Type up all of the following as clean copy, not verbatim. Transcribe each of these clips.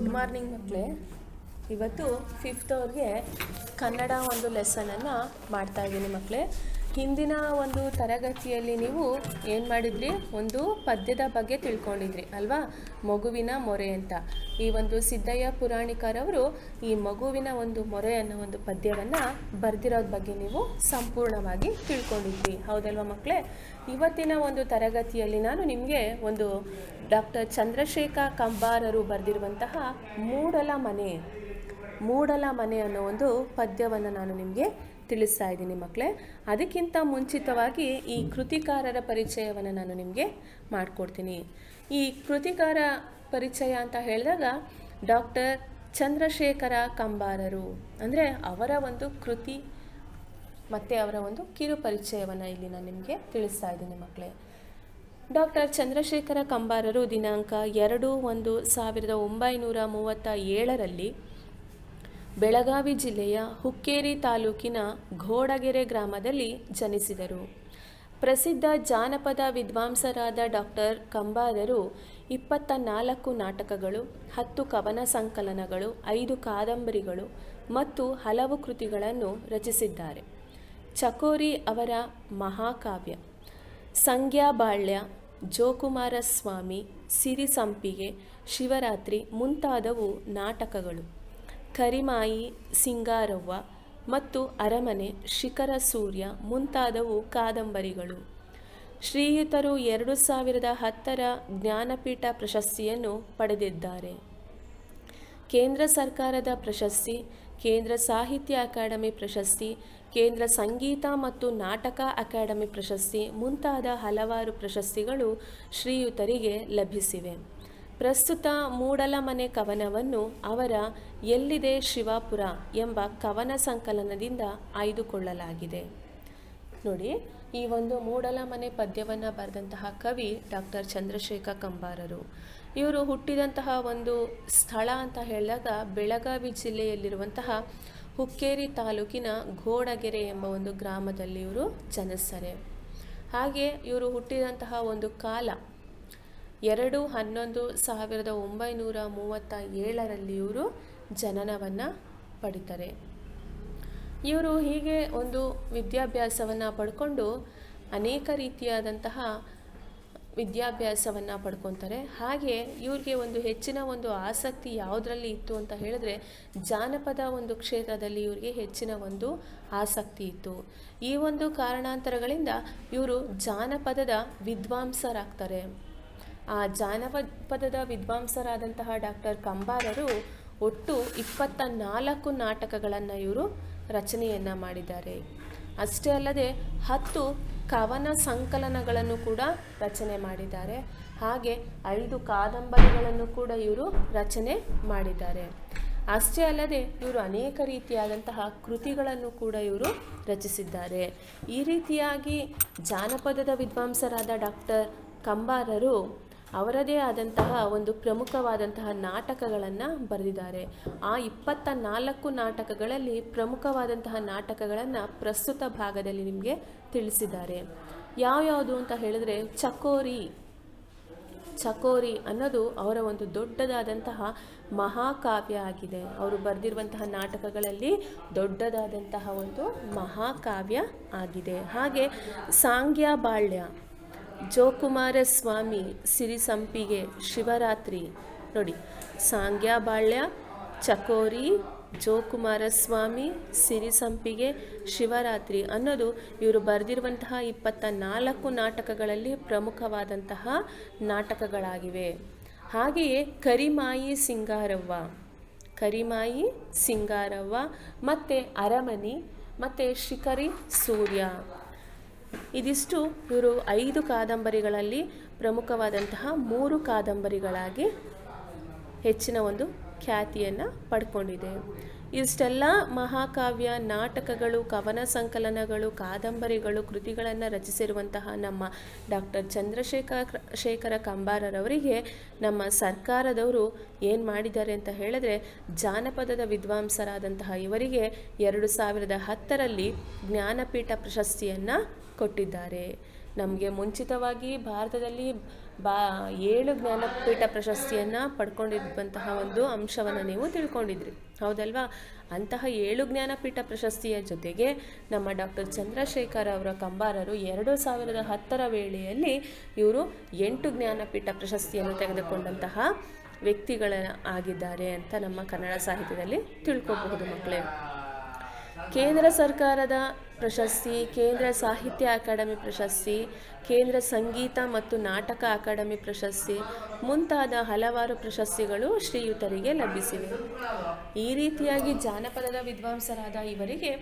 Good morning ಮಕ್ಕಳೇ. ಇವತ್ತು fifth ಅವ್ರಿಗೆ ಕನ್ನಡ ಒಂದು ಲೆಸನನ್ನು ಮಾಡ್ತಾಯಿದ್ದೀನಿ ಮಕ್ಕಳೇ. ಹಿಂದಿನ ಒಂದು ತರಗತಿಯಲ್ಲಿ ನೀವು ಏನು ಮಾಡಿದ್ರಿ, ಒಂದು ಪದ್ಯದ ಬಗ್ಗೆ ತಿಳ್ಕೊಂಡಿದ್ರಿ ಅಲ್ವಾ, ಮಗುವಿನ ಮೊರೆ ಅಂತ. ಈ ಒಂದು ಸಿದ್ದಯ್ಯ ಪುರಾಣಿಕರವರು ಈ ಮಗುವಿನ ಒಂದು ಮೊರೆ ಅನ್ನೋ ಒಂದು ಪದ್ಯವನ್ನು ಬರೆದಿರೋದ್ರ ಬಗ್ಗೆ ನೀವು ಸಂಪೂರ್ಣವಾಗಿ ತಿಳ್ಕೊಂಡಿದ್ರಿ, ಹೌದಲ್ವಾ ಮಕ್ಕಳೇ. ಇವತ್ತಿನ ಒಂದು ತರಗತಿಯಲ್ಲಿ ನಾನು ನಿಮಗೆ ಒಂದು ಡಾಕ್ಟರ್ ಚಂದ್ರಶೇಖರ್ ಕಂಬಾರರು ಬರೆದಿರುವಂತಹ ಮೂಡಲ ಮನೆ ಅನ್ನೋ ಒಂದು ಪದ್ಯವನ್ನು ನಾನು ನಿಮಗೆ ತಿಳಿಸ್ತಾ ಇದ್ದೀನಿ ಮಕ್ಕಳೇ. ಅದಕ್ಕಿಂತ ಮುಂಚಿತವಾಗಿ ಈ ಕೃತಿಕಾರರ ಪರಿಚಯವನ್ನು ನಾನು ನಿಮಗೆ ಮಾಡಿಕೊಡ್ತೀನಿ. ಈ ಕೃತಿಕಾರ ಪರಿಚಯ ಅಂತ ಹೇಳಿದಾಗ ಡಾಕ್ಟರ್ ಚಂದ್ರಶೇಖರ ಕಂಬಾರರು ಅಂದರೆ ಅವರ ಒಂದು ಕೃತಿ ಮತ್ತು ಅವರ ಒಂದು ಕಿರು ಪರಿಚಯವನ್ನು ಇಲ್ಲಿ ನಾನು ನಿಮಗೆ ತಿಳಿಸ್ತಾ ಇದ್ದೀನಿ ಮಕ್ಕಳೇ. ಡಾಕ್ಟರ್ ಚಂದ್ರಶೇಖರ ಕಂಬಾರರು ದಿನಾಂಕ 2/1/1937 ಬೆಳಗಾವಿ ಜಿಲ್ಲೆಯ ಹುಕ್ಕೇರಿ ತಾಲೂಕಿನ ಘೋಡಗೆರೆ ಗ್ರಾಮದಲ್ಲಿ ಜನಿಸಿದರು. ಪ್ರಸಿದ್ಧ ಜಾನಪದ ವಿದ್ವಾಂಸರಾದ ಡಾಕ್ಟರ್ ಕಂಬಾರರು 24 ನಾಟಕಗಳು, 10 ಕವನ ಸಂಕಲನಗಳು, 5 ಕಾದಂಬರಿಗಳು ಮತ್ತು ಹಲವು ಕೃತಿಗಳನ್ನು ರಚಿಸಿದ್ದಾರೆ. ಚಕೋರಿ ಅವರ ಮಹಾಕಾವ್ಯ, ಸಂಗ್ಯಾಬಾಳ್ಯ, ಜೋಕುಮಾರಸ್ವಾಮಿ, ಸಿರಿಸಂಪಿಗೆ, ಶಿವರಾತ್ರಿ ಮುಂತಾದವು ನಾಟಕಗಳು. ಕರಿಮಾಯಿ, ಸಿಂಗಾರವ್ವ ಮತ್ತು ಅರಮನೆ, ಶಿಖರ ಸೂರ್ಯ ಮುಂತಾದವು ಕಾದಂಬರಿಗಳು. ಶ್ರೀಯುತರು 2010 ಜ್ಞಾನಪೀಠ ಪ್ರಶಸ್ತಿಯನ್ನು ಪಡೆದಿದ್ದಾರೆ. ಕೇಂದ್ರ ಸರ್ಕಾರದ ಪ್ರಶಸ್ತಿ, ಕೇಂದ್ರ ಸಾಹಿತ್ಯ ಅಕಾಡೆಮಿ ಪ್ರಶಸ್ತಿ, ಕೇಂದ್ರ ಸಂಗೀತ ಮತ್ತು ನಾಟಕ ಅಕಾಡೆಮಿ ಪ್ರಶಸ್ತಿ ಮುಂತಾದ ಹಲವಾರು ಪ್ರಶಸ್ತಿಗಳು ಶ್ರೀಯುತರಿಗೆ ಲಭಿಸಿವೆ. ಪ್ರಸ್ತುತ ಮೂಡಲಮನೆ ಕವನವನ್ನು ಅವರ ಎಲ್ಲಿದೆ ಶಿವಾಪುರ ಎಂಬ ಕವನ ಸಂಕಲನದಿಂದ ಆಯ್ದುಕೊಳ್ಳಲಾಗಿದೆ. ನೋಡಿ, ಈ ಒಂದು ಮೂಡಲಮನೆ ಪದ್ಯವನ್ನು ಬರೆದಂತಹ ಕವಿ ಡಾಕ್ಟರ್ ಚಂದ್ರಶೇಖರ್ ಕಂಬಾರರು. ಇವರು ಹುಟ್ಟಿದಂತಹ ಒಂದು ಸ್ಥಳ ಅಂತ ಹೇಳಿದಾಗ ಬೆಳಗಾವಿ ಜಿಲ್ಲೆಯಲ್ಲಿರುವಂತಹ ಹುಕ್ಕೇರಿ ತಾಲೂಕಿನ ಘೋಡಗೆರೆ ಎಂಬ ಒಂದು ಗ್ರಾಮದಲ್ಲಿ ಇವರು ಜನಿಸ್ತಾರೆ. ಹಾಗೆ ಇವರು ಹುಟ್ಟಿದಂತಹ ಒಂದು ಕಾಲ 2/11/1937 ಇವರು ಜನನವನ್ನು ಪಡಿತಾರೆ. ಇವರು ಹೀಗೆ ಒಂದು ವಿದ್ಯಾಭ್ಯಾಸವನ್ನು ಪಡ್ಕೊಂಡು ಅನೇಕ ರೀತಿಯಾದಂತಹ ವಿದ್ಯಾಭ್ಯಾಸವನ್ನು ಪಡ್ಕೊತಾರೆ. ಹಾಗೆ ಇವ್ರಿಗೆ ಒಂದು ಹೆಚ್ಚಿನ ಒಂದು ಆಸಕ್ತಿ ಯಾವುದರಲ್ಲಿ ಇತ್ತು ಅಂತ ಹೇಳಿದ್ರೆ ಜಾನಪದ ಒಂದು ಕ್ಷೇತ್ರದಲ್ಲಿ ಇವ್ರಿಗೆ ಹೆಚ್ಚಿನ ಒಂದು ಆಸಕ್ತಿ ಇತ್ತು. ಈ ಒಂದು ಕಾರಣಾಂತರಗಳಿಂದ ಇವರು ಜಾನಪದದ ವಿದ್ವಾಂಸರಾಗ್ತಾರೆ. ಆ ಜಾನಪದದ ವಿದ್ವಾಂಸರಾದಂತಹ ಡಾಕ್ಟರ್ ಕಂಬಾರರು ಒಟ್ಟು 24 ನಾಟಕಗಳನ್ನು ಇವರು ರಚನೆಯನ್ನು ಮಾಡಿದ್ದಾರೆ. ಅಷ್ಟೇ ಅಲ್ಲದೆ 10 ಕವನ ಸಂಕಲನಗಳನ್ನು ಕೂಡ ರಚನೆ ಮಾಡಿದ್ದಾರೆ. ಹಾಗೆ 5 ಕಾದಂಬರಿಗಳನ್ನು ಕೂಡ ಇವರು ರಚನೆ ಮಾಡಿದ್ದಾರೆ. ಅಷ್ಟೇ ಅಲ್ಲದೆ ಇವರು ಅನೇಕ ರೀತಿಯಾದಂತಹ ಕೃತಿಗಳನ್ನು ಕೂಡ ಇವರು ರಚಿಸಿದ್ದಾರೆ. ಈ ರೀತಿಯಾಗಿ ಜಾನಪದದ ವಿದ್ವಾಂಸರಾದ ಡಾಕ್ಟರ್ ಕಂಬಾರರು ಅವರದೇ ಆದಂತಹ ಒಂದು ಪ್ರಮುಖವಾದಂತಹ ನಾಟಕಗಳನ್ನು ಬರೆದಿದ್ದಾರೆ. ಆ 24 ನಾಟಕಗಳಲ್ಲಿ ಪ್ರಮುಖವಾದಂತಹ ನಾಟಕಗಳನ್ನು ಪ್ರಸ್ತುತ ಭಾಗದಲ್ಲಿ ನಿಮಗೆ ತಿಳಿಸಿದ್ದಾರೆ. ಯಾವ್ಯಾವುದು ಅಂತ ಹೇಳಿದ್ರೆ ಚಕೋರಿ ಅನ್ನೋದು ಅವರ ಒಂದು ದೊಡ್ಡದಾದಂತಹ ಮಹಾಕಾವ್ಯ ಆಗಿದೆ. ಅವರು ಬರೆದಿರುವಂತಹ ನಾಟಕಗಳಲ್ಲಿ ದೊಡ್ಡದಾದಂತಹ ಒಂದು ಮಹಾಕಾವ್ಯ ಆಗಿದೆ. ಹಾಗೆ ಸಾಂಗ್ಯಾಬಾಳ್ಯ, ಜೋಕುಮಾರಸ್ವಾಮಿ, ಸಿರಿಸಂಪಿಗೆ, ಶಿವರಾತ್ರಿ. ನೋಡಿ, ಸಾಂಗ್ಯಾಬಾಳ್ಯ, ಚಕೋರಿ, ಜೋಕುಮಾರಸ್ವಾಮಿ, ಸಿರಿಸಂಪಿಗೆ, ಶಿವರಾತ್ರಿ ಅನ್ನೋದು ಇವರು ಬರೆದಿರುವಂತಹ 24 ನಾಟಕಗಳಲ್ಲಿ ಪ್ರಮುಖವಾದಂತಹ ನಾಟಕಗಳಾಗಿವೆ. ಹಾಗೆಯೇ ಕರಿಮಾಯಿ, ಸಿಂಗಾರವ್ವ ಮತ್ತು ಅರಮನೆ ಮತ್ತು ಶಿಖರಿ ಸೂರ್ಯ, ಇದಿಷ್ಟು ಇವರು 5 ಕಾದಂಬರಿಗಳಲ್ಲಿ ಪ್ರಮುಖವಾದಂತಹ 3 ಕಾದಂಬರಿಗಳಾಗಿ ಹೆಚ್ಚಿನ ಒಂದು ಖ್ಯಾತಿಯನ್ನು ಪಡ್ಕೊಂಡಿದೆ. ಇಷ್ಟೆಲ್ಲ ಮಹಾಕಾವ್ಯ, ನಾಟಕಗಳು, ಕವನ ಸಂಕಲನಗಳು, ಕಾದಂಬರಿಗಳು, ಕೃತಿಗಳನ್ನು ರಚಿಸಿರುವಂತಹ ನಮ್ಮ ಡಾಕ್ಟರ್ ಚಂದ್ರಶೇಖರ ಕಂಬಾರರವರಿಗೆ ನಮ್ಮ ಸರ್ಕಾರದವರು ಏನು ಮಾಡಿದ್ದಾರೆ ಅಂತ ಹೇಳಿದ್ರೆ ಜಾನಪದದ ವಿದ್ವಾಂಸರಾದಂತಹ ಇವರಿಗೆ 2010 ಜ್ಞಾನಪೀಠ ಪ್ರಶಸ್ತಿಯನ್ನು ಕೊಟ್ಟಿದ್ದಾರೆ. ನಮಗೆ ಮುಂಚಿತವಾಗಿ ಭಾರತದಲ್ಲಿ 7 ಜ್ಞಾನಪೀಠ ಪ್ರಶಸ್ತಿಯನ್ನು ಪಡ್ಕೊಂಡಿದ್ದಂತಹ ಒಂದು ಅಂಶವನ್ನು ನೀವು ತಿಳ್ಕೊಂಡಿದ್ರಿ, ಹೌದಲ್ವಾ? ಅಂತಹ 7 ಜ್ಞಾನಪೀಠ ಪ್ರಶಸ್ತಿಯ ಜೊತೆಗೆ ನಮ್ಮ ಡಾಕ್ಟರ್ ಚಂದ್ರಶೇಖರ್ ಅವರ ಕಂಬಾರರು 2010ರ ವೇಳೆಯಲ್ಲಿ ಇವರು 8 ಜ್ಞಾನಪೀಠ ಪ್ರಶಸ್ತಿಯನ್ನು ತೆಗೆದುಕೊಂಡಂತಹ ವ್ಯಕ್ತಿಗಳಾಗಿದ್ದಾರೆ ಅಂತ ನಮ್ಮ ಕನ್ನಡ ಸಾಹಿತ್ಯದಲ್ಲಿ ತಿಳ್ಕೊಬಹುದು ಮಕ್ಕಳೇ. ಕೇಂದ್ರ ಸರ್ಕಾರದ ಪ್ರಶಸ್ತಿ, ಕೇಂದ್ರ ಸಾಹಿತ್ಯ ಅಕಾಡೆಮಿ ಪ್ರಶಸ್ತಿ, ಕೇಂದ್ರ ಸಂಗೀತ ಮತ್ತು ನಾಟಕ ಅಕಾಡೆಮಿ ಪ್ರಶಸ್ತಿ ಮುಂತಾದ ಹಲವಾರು ಪ್ರಶಸ್ತಿಗಳು ಶ್ರೀಯುತರಿಗೆ ಲಭಿಸಿವೆ. ಈ ರೀತಿಯಾಗಿ ಜಾನಪದದ ವಿದ್ವಾಂಸರಾದ ಇವರಿಗೆ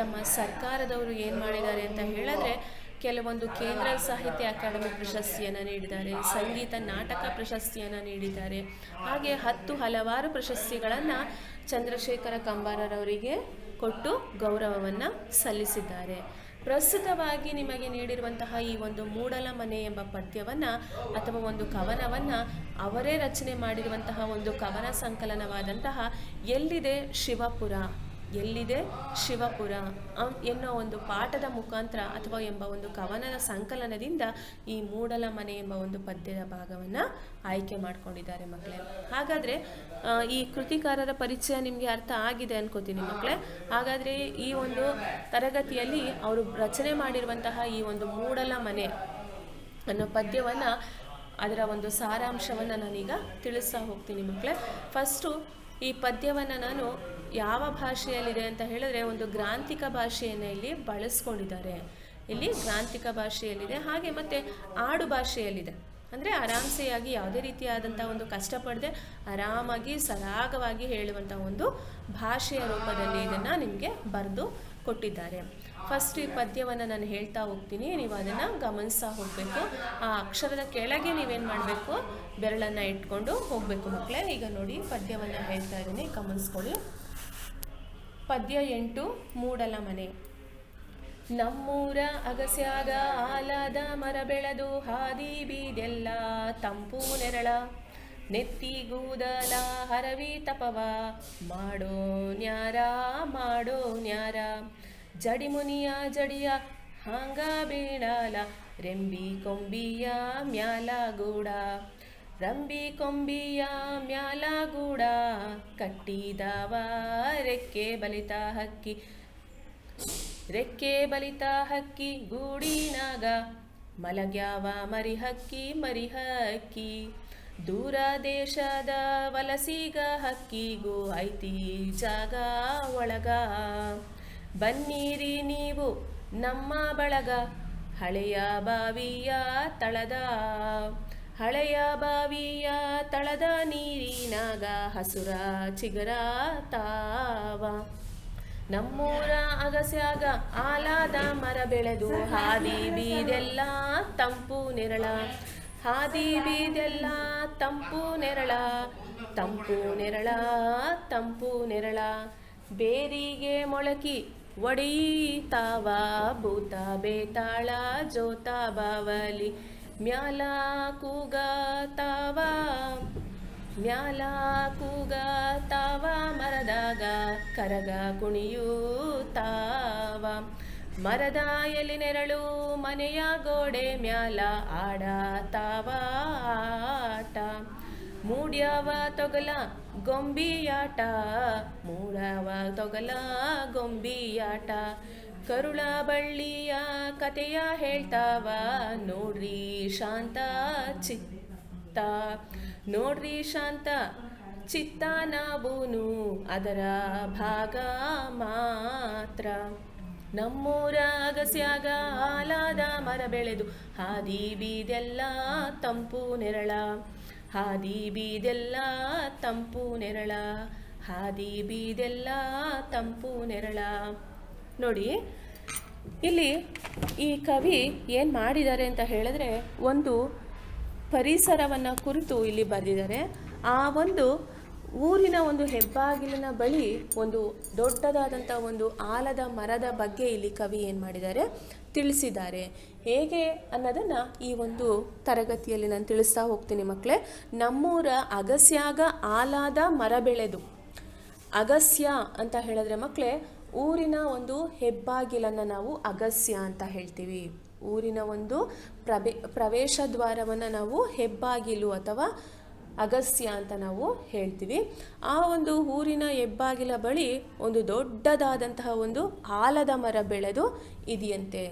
ನಮ್ಮ ಸರ್ಕಾರದವರು ಏನು ಮಾಡಿದ್ದಾರೆ ಅಂತ ಹೇಳಿದ್ರೆ, ಕೆಲವೊಂದು ಕೇಂದ್ರ ಸಾಹಿತ್ಯ ಅಕಾಡೆಮಿ ಪ್ರಶಸ್ತಿಯನ್ನು ನೀಡಿದ್ದಾರೆ, ಸಂಗೀತ ನಾಟಕ ಪ್ರಶಸ್ತಿಯನ್ನು ನೀಡಿದ್ದಾರೆ. ಹಾಗೆ ಹಲವಾರು ಪ್ರಶಸ್ತಿಗಳನ್ನು ಚಂದ್ರಶೇಖರ ಕಂಬಾರರವರಿಗೆ ಕೊಟ್ಟು ಗೌರವವನ್ನು ಸಲ್ಲಿಸಿದ್ದಾರೆ. ಪ್ರಸ್ತುತವಾಗಿ ನಿಮಗೆ ನೀಡಿರುವಂತಹ ಈ ಒಂದು ಮೂಡಲ ಮನೆ ಎಂಬ ಪದ್ಯವನ್ನು ಅಥವಾ ಒಂದು ಕವನವನ್ನು ಅವರೇ ರಚನೆ ಮಾಡಿರುವಂತಹ ಒಂದು ಕವನ ಸಂಕಲನವಾದಂತಹ ಎಲ್ಲಿದೆ ಶಿವಪುರ, ಎಲ್ಲಿದೆ ಶಿವಪುರ ಎನ್ನೋ ಒಂದು ಪಾಠದ ಮುಖಾಂತರ ಅಥವಾ ಎಂಬ ಒಂದು ಕವನದ ಸಂಕಲನದಿಂದ ಈ ಮೂಡಲ ಮನೆ ಎಂಬ ಒಂದು ಪದ್ಯದ ಭಾಗವನ್ನು ಆಯ್ಕೆ ಮಾಡಿಕೊಂಡಿದ್ದಾರೆ ಮಕ್ಕಳೇ. ಹಾಗಾದರೆ ಈ ಕೃತಿಕಾರರ ಪರಿಚಯ ನಿಮಗೆ ಅರ್ಥ ಆಗಿದೆ ಅನ್ಕೋತೀನಿ ಮಕ್ಕಳೇ. ಹಾಗಾದರೆ ಈ ಒಂದು ತರಗತಿಯಲ್ಲಿ ಅವರು ರಚನೆ ಮಾಡಿರುವಂತಹ ಈ ಒಂದು ಮೂಡಲ ಮನೆ ಅನ್ನೋ ಪದ್ಯವನ್ನು, ಅದರ ಒಂದು ಸಾರಾಂಶವನ್ನು ನಾನೀಗ ತಿಳಿಸ್ತಾ ಹೋಗ್ತೀನಿ ಮಕ್ಕಳೇ. ಫಸ್ಟು ಈ ಪದ್ಯವನ್ನು ನಾನು ಯಾವ ಭಾಷೆಯಲ್ಲಿದೆ ಅಂತ ಹೇಳಿದ್ರೆ, ಒಂದು ಗ್ರಾಂಥಿಕ ಭಾಷೆಯನ್ನು ಇಲ್ಲಿ ಬಳಸ್ಕೊಂಡಿದ್ದಾರೆ. ಇಲ್ಲಿ ಗ್ರಾಂಥಿಕ ಭಾಷೆಯಲ್ಲಿದೆ, ಹಾಗೆ ಮತ್ತು ಆಡು ಭಾಷೆಯಲ್ಲಿದೆ. ಅಂದರೆ ಆರಾಮ್ಸೆಯಾಗಿ ಯಾವುದೇ ರೀತಿಯಾದಂಥ ಒಂದು ಕಷ್ಟಪಡದೆ ಆರಾಮಾಗಿ ಸರಾಗವಾಗಿ ಹೇಳುವಂಥ ಒಂದು ಭಾಷೆಯ ರೂಪದಲ್ಲಿ ಇದನ್ನು ನಿಮಗೆ ಬರೆದು ಕೊಟ್ಟಿದ್ದಾರೆ. ಫಸ್ಟ್ ಈ ಪದ್ಯವನ್ನು ನಾನು ಹೇಳ್ತಾ ಹೋಗ್ತೀನಿ, ನೀವು ಅದನ್ನು ಗಮನಿಸ್ತಾ ಹೋಗಬೇಕು. ಆ ಅಕ್ಷರದ ಕೆಳಗೆ ನೀವೇನು ಮಾಡಬೇಕು, ಬೆರಳನ್ನು ಇಟ್ಕೊಂಡು ಹೋಗಬೇಕು ಮಕ್ಕಳೇ. ಈಗ ನೋಡಿ ಪದ್ಯವನ್ನು ಹೇಳ್ತಾ ಇದ್ದೀನಿ, ಗಮನಿಸ್ಕೊಳ್ಳಿ. ಪದ್ಯ 8, ಮೂಡಲ ಮನೆ. ನಮ್ಮೂರ ಅಗಸ್ಯಾಗ ಆಲದ ಮರ ಬೆಳೆದು ಹಾದಿ ಬೀದೆಲ್ಲ ತಂಪು ನೆರಳ, ನೆತ್ತಿಗೂದಲ ಹರವಿ ತಪವ ಮಾಡೋ ನ್ಯಾರ ಮಾಡೋ ನ್ಯಾರ, ಜಡಿಮುನಿಯ ಜಡಿಯ ಹಾಂಗ ಬೀಳಲ ರೆಂಬಿ ಕೊಂಬಿಯ ಮ್ಯಾಲ ಗೂಡ, ರಂಬಿ ಕೊಂಬಿಯ ಮ್ಯಾಲ ಗೂಡ, ಕಟ್ಟಿದವ ರೆಕ್ಕೆ ಬಲಿತ ಹಕ್ಕಿ, ರೆಕ್ಕೆ ಬಲಿತ ಹಕ್ಕಿ ಗೂಡಿನಾಗ ಮಲಗ್ಯಾವ ಮರಿಹಕ್ಕಿ ಮರಿಹಕ್ಕಿ, ದೂರ ದೇಶದ ವಲಸಿಗ ಹಕ್ಕಿಗೂ ಐತಿ ಜಾಗ ಒಳಗ, ಬನ್ನಿರಿ ನೀವು ನಮ್ಮ ಬಳಗ ಹಳೆಯ ಬಾವಿಯ ತಳದ, ಹಳೆಯ ಬಾವಿಯ ತಳದ ನೀರಿನಾಗ ಹಸುರ ಚಿಗರ ತಾವ, ನಮ್ಮೂರ ಅಗಸ್ಯಾಗ ಆಲದ ಮರ ಬೆಳೆದು ಹಾದಿ ಬೀದೆಲ್ಲ ತಂಪು ನೆರಳ, ಹಾದಿ ಬೀದೆಲ್ಲ ತಂಪು ನೆರಳ, ತಂಪು ನೆರಳ ತಂಪು ನೆರಳ, ಬೇರಿಗೆ ಮೊಳಕಿ ಒಡೆಯಿತಾವ ಭೂತ ಬೇತಾಳ ಜೋತ ಬಾವಲಿ ಮ್ಯಾಲ ಕೂಗತಾವ, ಮ್ಯಾಲ ಕೂಗತಾವ ಮರದಾಗ ಕರಗ ಕುಣಿಯುತ್ತಾವ, ಮರದ ಎಲೆ ನೆರಳು ಮನೆಯ ಗೋಡೆ ಮ್ಯಾಲ ಆಡತಾವ ಆಟ, ಮೂಡ್ಯವ ತೊಗಲ ಗೊಂಬಿಯಾಟ, ಮೂಡವ ತೊಗಲ ಗೊಂಬಿಯಾಟ, ಕರುಳ ಬಳ್ಳಿಯ ಕತೆಯ ಹೇಳ್ತಾವ ನೋಡ್ರಿ ಶಾಂತ ಚಿತ್ತ, ನೋಡ್ರಿ ಶಾಂತ ಚಿತ್ತ ನಾವೂನು ಅದರ ಭಾಗ ಮಾತ್ರ, ನಮ್ಮೂರ ಅಗಸ್ಯಾಗ ಆಲದ ಮರ ಬೆಳೆದು ಹಾದಿ ಬೀದೆಲ್ಲ ತಂಪು ನೆರಳ, ಹಾದಿ ಬೀದೆಲ್ಲ ತಂಪು ನೆರಳ, ಹಾದಿ ಬೀದೆಲ್ಲ ತಂಪು ನೆರಳ. ನೋಡಿ ಇಲ್ಲಿ ಈ ಕವಿ ಏನು ಮಾಡಿದ್ದಾರೆ ಅಂತ ಹೇಳಿದ್ರೆ, ಒಂದು ಪರಿಸರವನ್ನು ಕುರಿತು ಇಲ್ಲಿ ಬರೆದಿದ್ದಾರೆ. ಆ ಒಂದು ಊರಿನ ಒಂದು ಹೆಬ್ಬಾಗಿಲಿನ ಬಳಿ ಒಂದು ದೊಡ್ಡದಾದಂಥ ಒಂದು ಆಲದ ಮರದ ಬಗ್ಗೆ ಇಲ್ಲಿ ಕವಿ ಏನು ಮಾಡಿದ್ದಾರೆ, ತಿಳಿಸಿದ್ದಾರೆ. ಹೇಗೆ ಅನ್ನೋದನ್ನು ಈ ಒಂದು ತರಗತಿಯಲ್ಲಿ ನಾನು ತಿಳಿಸ್ತಾ ಹೋಗ್ತೀನಿ ಮಕ್ಕಳೇ. ನಮ್ಮೂರ ಅಗಸ್ಯಾಗ ಆಲದ ಮರ ಬೆಳೆದು, ಅಗಸ್ಯ ಅಂತ ಹೇಳಿದ್ರೆ ಮಕ್ಕಳೇ ಊರಿನ ಒಂದು ಹೆಬ್ಬಾಗಿಲನ್ನು ನಾವು ಅಗಸ್ಯ ಅಂತ ಹೇಳ್ತೀವಿ. ಊರಿನ ಒಂದು ಪ್ರವೇಶ ದ್ವಾರವನ್ನು ನಾವು ಹೆಬ್ಬಾಗಿಲು ಅಥವಾ ಅಗಸ್ಯ ಅಂತ ನಾವು ಹೇಳ್ತೀವಿ. ಆ ಒಂದು ಊರಿನ ಹೆಬ್ಬಾಗಿಲ ಬಳಿ ಒಂದು ದೊಡ್ಡದಾದಂತಹ ಒಂದು ಆಲದ ಮರ ಬೆಳೆದು ಇದೆಯಂತೆ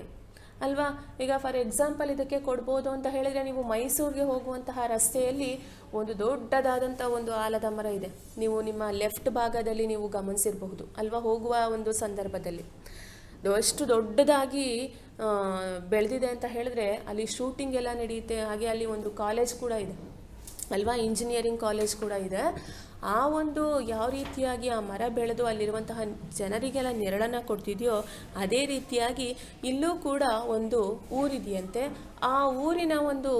ಅಲ್ವಾ. ಈಗ ಫಾರ್ ಎಕ್ಸಾಂಪಲ್ ಇದಕ್ಕೆ ಕೊಡ್ಬೋದು ಅಂತ ಹೇಳಿದರೆ, ನೀವು ಮೈಸೂರಿಗೆ ಹೋಗುವಂತಹ ರಸ್ತೆಯಲ್ಲಿ ಒಂದು ದೊಡ್ಡದಾದಂಥ ಒಂದು ಆಲದ ಮರ ಇದೆ. ನೀವು ನಿಮ್ಮ ಲೆಫ್ಟ್ ಭಾಗದಲ್ಲಿ ನೀವು ಗಮನಿಸಿರಬಹುದು ಅಲ್ವಾ, ಹೋಗುವ ಒಂದು ಸಂದರ್ಭದಲ್ಲಿ ಎಷ್ಟು ದೊಡ್ಡದಾಗಿ ಬೆಳೆದಿದೆ ಅಂತ ಹೇಳಿದ್ರೆ ಅಲ್ಲಿ ಶೂಟಿಂಗ್ ಎಲ್ಲ ನಡೆಯುತ್ತೆ. ಹಾಗೆ ಅಲ್ಲಿ ಒಂದು ಕಾಲೇಜ್ ಕೂಡ ಇದೆ ಅಲ್ವಾ, ಇಂಜಿನಿಯರಿಂಗ್ ಕಾಲೇಜ್ ಕೂಡ ಇದೆ. ಆ ಒಂದು ಯಾವ ರೀತಿಯಾಗಿ ಆ ಮರ ಬೆಳೆದು ಅಲ್ಲಿರುವಂತಹ ಜನರಿಗೆಲ್ಲ ನೆರಳನ್ನು ಕೊಡ್ತಿದೆಯೋ ಅದೇ ರೀತಿಯಾಗಿ ಇಲ್ಲೂ ಕೂಡ ಒಂದು ಊರಿದೆಯಂತೆ. ಆ ಊರಿನ ಒಂದು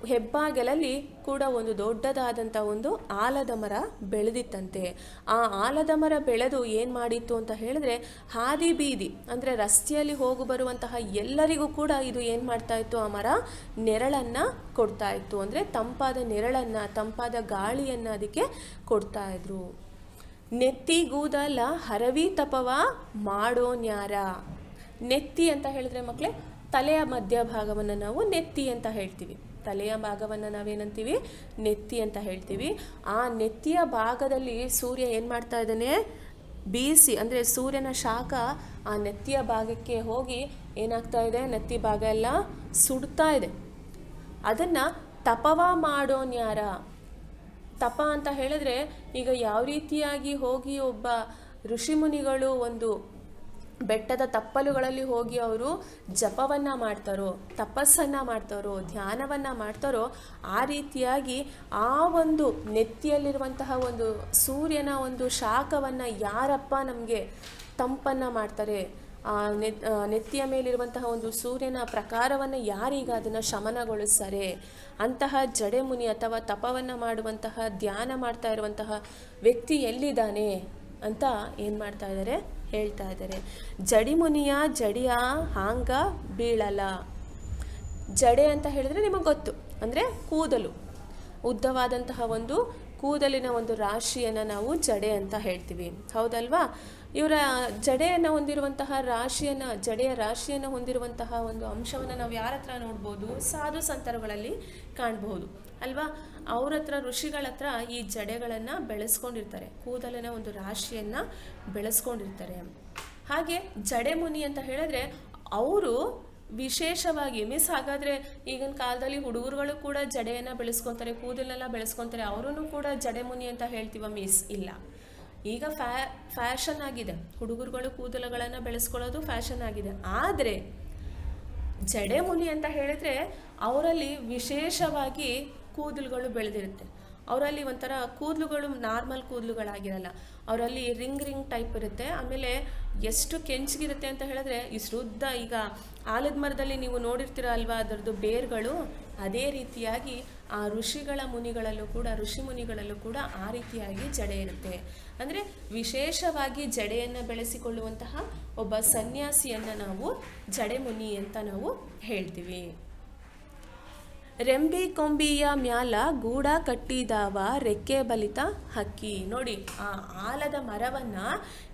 ಹೆಬ್ಬಾಗಿಲಲ್ಲಿ ಕೂಡ ಒಂದು ದೊಡ್ಡದಾದಂಥ ಒಂದು ಆಲದ ಮರ ಬೆಳೆದಿತ್ತಂತೆ. ಆ ಆಲದ ಮರ ಬೆಳೆದು ಏನು ಮಾಡಿತ್ತು ಅಂತ ಹೇಳಿದ್ರೆ, ಹಾದಿ ಬೀದಿ ಅಂದರೆ ರಸ್ತೆಯಲ್ಲಿ ಹೋಗು ಬರುವಂತಹ ಎಲ್ಲರಿಗೂ ಕೂಡ ಇದು ಏನು ಮಾಡ್ತಾ ಇತ್ತು, ಆ ಮರ ನೆರಳನ್ನು ಕೊಡ್ತಾ ಇತ್ತು. ಅಂದರೆ ತಂಪಾದ ನೆರಳನ್ನು, ತಂಪಾದ ಗಾಳಿಯನ್ನು ಅದಕ್ಕೆ ಕೊಡ್ತಾ ಇದ್ರು. ನೆತ್ತಿಗೂದಲ ಹರವಿ ತಪವ ಮಾಡೋನ್ಯಾರ. ನೆತ್ತಿ ಅಂತ ಹೇಳಿದ್ರೆ ಮಕ್ಕಳೇ, ತಲೆಯ ಮಧ್ಯಭಾಗವನ್ನು ನಾವು ನೆತ್ತಿ ಅಂತ ಹೇಳ್ತೀವಿ. ತಲೆಯ ಭಾಗವನ್ನು ನಾವೇನಂತೀವಿ, ನೆತ್ತಿ ಅಂತ ಹೇಳ್ತೀವಿ. ಆ ನೆತ್ತಿಯ ಭಾಗದಲ್ಲಿ ಸೂರ್ಯ ಏನು ಮಾಡ್ತಾ ಇದ್ದಾನೆ, ಬೀಸಿ ಅಂದರೆ ಸೂರ್ಯನ ಶಾಖ ಆ ನೆತ್ತಿಯ ಭಾಗಕ್ಕೆ ಹೋಗಿ ಏನಾಗ್ತಾ ಇದೆ, ನೆತ್ತಿ ಭಾಗ ಎಲ್ಲ ಸುಡ್ತಾ ಇದೆ. ಅದನ್ನು ತಪವ ಮಾಡೋನ್ಯಾರ. ತಪ ಅಂತ ಹೇಳಿದ್ರೆ, ಈಗ ಯಾವ ರೀತಿಯಾಗಿ ಹೋಗಿ ಒಬ್ಬ ಋಷಿಮುನಿಗಳು ಒಂದು ಬೆಟ್ಟದ ತಪ್ಪಲುಗಳಲ್ಲಿ ಹೋಗಿ ಅವರು ಜಪವನ್ನು ಮಾಡ್ತಾರೋ, ತಪಸ್ಸನ್ನು ಮಾಡ್ತಾರೋ, ಧ್ಯಾನವನ್ನು ಮಾಡ್ತಾರೋ, ಆ ರೀತಿಯಾಗಿ ಆ ಒಂದು ನೆತ್ತಿಯಲ್ಲಿರುವಂತಹ ಒಂದು ಸೂರ್ಯನ ಒಂದು ಶಾಖವನ್ನು ಯಾರಪ್ಪ ನಮಗೆ ತಂಪನ್ನು ಮಾಡ್ತಾರೆ, ಆ ನೆತ್ತಿಯ ಮೇಲಿರುವಂತಹ ಒಂದು ಸೂರ್ಯನ ಪ್ರಕಾರವನ್ನು ಯಾರೀಗ ಅದನ್ನು ಶಮನಗೊಳಿಸ್ತಾರೆ, ಅಂತಹ ಜಡೆಮುನಿ ಅಥವಾ ತಪವನ್ನು ಮಾಡುವಂತಹ ಧ್ಯಾನ ಮಾಡ್ತಾ ಇರುವಂತಹ ವ್ಯಕ್ತಿ ಎಲ್ಲಿದ್ದಾನೆ ಅಂತ ಏನು ಮಾಡ್ತಾ ಇದ್ದಾರೆ, ಹೇಳ್ತಾ ಇದ್ದಾರೆ. ಜಡಿಮುನಿಯ ಜಡಿಯ ಹಾಂಗ ಬೀಳಲ. ಜಡೆ ಅಂತ ಹೇಳಿದ್ರೆ ನಿಮಗೆ ಗೊತ್ತು, ಅಂದರೆ ಕೂದಲು, ಉದ್ದವಾದಂತಹ ಒಂದು ಕೂದಲಿನ ಒಂದು ರಾಶಿಯನ್ನು ನಾವು ಜಡೆ ಅಂತ ಹೇಳ್ತೀವಿ, ಹೌದಲ್ವಾ. ಇವರ ಜಡೆಯನ್ನು ಹೊಂದಿರುವಂತಹ ಜಡೆಯ ರಾಶಿಯನ್ನು ಹೊಂದಿರುವಂತಹ ಒಂದು ಅಂಶವನ್ನು ನಾವು ಯಾರ ಹತ್ರ ನೋಡ್ಬೋದು, ಸಾಧು ಸಂತರುಗಳಲ್ಲಿ ಕಾಣಬಹುದು ಅಲ್ವಾ. ಅವ್ರ ಹತ್ರ, ಋಷಿಗಳ ಹತ್ರ ಈ ಜಡೆಗಳನ್ನು ಬೆಳೆಸ್ಕೊಂಡಿರ್ತಾರೆ, ಕೂದಲಿನ ಒಂದು ರಾಶಿಯನ್ನು ಬೆಳೆಸ್ಕೊಂಡಿರ್ತಾರೆ. ಹಾಗೆ ಜಡೆಮುನಿ ಅಂತ ಹೇಳಿದ್ರೆ ಅವರು ವಿಶೇಷವಾಗಿ ಹಾಗಾದರೆ ಈಗಿನ ಕಾಲದಲ್ಲಿ ಹುಡುಗರುಗಳು ಕೂಡ ಜಡೆಯನ್ನು ಬೆಳೆಸ್ಕೊತಾರೆ, ಕೂದಲನ್ನೆಲ್ಲ ಬೆಳೆಸ್ಕೊತಾರೆ, ಅವರೂ ಕೂಡ ಜಡೆಮುನಿ ಅಂತ ಹೇಳ್ತೀವ ಇಲ್ಲ. ಈಗ ಫ್ಯಾಷನ್ ಆಗಿದೆ, ಹುಡುಗರುಗಳು ಕೂದಲುಗಳನ್ನು ಬೆಳೆಸ್ಕೊಳ್ಳೋದು ಫ್ಯಾಷನ್ ಆಗಿದೆ. ಆದರೆ ಜಡೆಮುನಿ ಅಂತ ಹೇಳಿದ್ರೆ ಅವರಲ್ಲಿ ವಿಶೇಷವಾಗಿ ಕೂದಲುಗಳು ಬೆಳೆದಿರುತ್ತೆ. ಅವರಲ್ಲಿ ಒಂಥರ ಕೂದಲುಗಳು ನಾರ್ಮಲ್ ಕೂದಲುಗಳಾಗಿರಲ್ಲ, ಅವರಲ್ಲಿ ರಿಂಗ್ ಟೈಪ್ ಇರುತ್ತೆ. ಆಮೇಲೆ ಎಷ್ಟು ಕೆಂಚಿಗಿರುತ್ತೆ ಅಂತ ಹೇಳಿದ್ರೆ ಇಷ್ಟು ಉದ್ದ, ಈಗ ಆಲದ ಮರದಲ್ಲಿ ನೀವು ನೋಡಿರ್ತೀರ ಅಲ್ವಾ ಅದರದ್ದು ಬೇರ್ಗಳು, ಅದೇ ರೀತಿಯಾಗಿ ಆ ಋಷಿ ಮುನಿಗಳಲ್ಲೂ ಕೂಡ ಆ ರೀತಿಯಾಗಿ ಜಡೆ ಇರುತ್ತೆ. ಅಂದರೆ ವಿಶೇಷವಾಗಿ ಜಡೆಯನ್ನು ಬೆಳೆಸಿಕೊಳ್ಳುವಂತಹ ಒಬ್ಬ ಸನ್ಯಾಸಿಯನ್ನು ನಾವು ಜಡೆಮುನಿ ಅಂತ ನಾವು ಹೇಳ್ತೀವಿ. ರೆಂಬಿ ಕೊಂಬಿಯ ಮ್ಯಾಲ ಗೂಡ ಕಟ್ಟಿದಾವ ರೆಕ್ಕೆ ಬಲಿತ ಹಕ್ಕಿ. ನೋಡಿ, ಆ ಆಲದ ಮರವನ್ನು